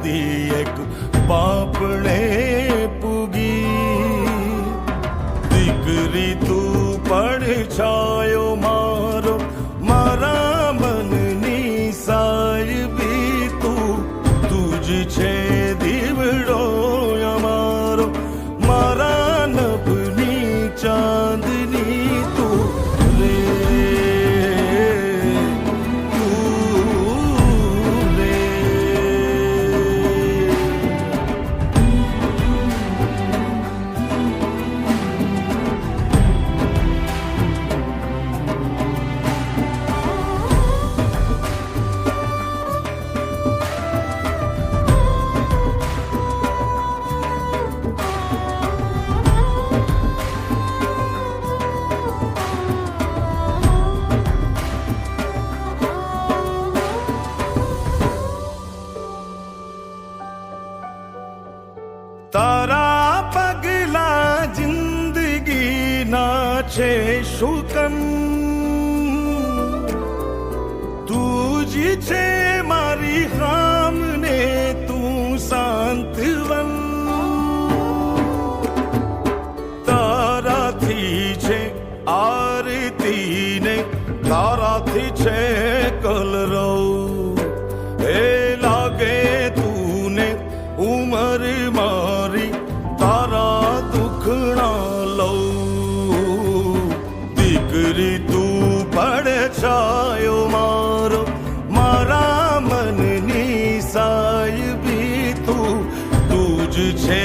દી એક બાપણે પૂગી દીકરી તું પડછાયો મારો મારા મનની સાહેબી તું જ છે દીવડો અમારો મારા નભની ચાંદની તું રે તારા પગલા જિંદગી ના છે શુકન તું જ છે મારી હામને તું શાંતવન તારાથી છે આરતી ને તારાથી છે કલરવ એ લાગે તું ને ઉમર મારી તારા દુખણા લઉં દીકરી તું પડછાયો મારો મારા મનની સાહેબી તું જ છે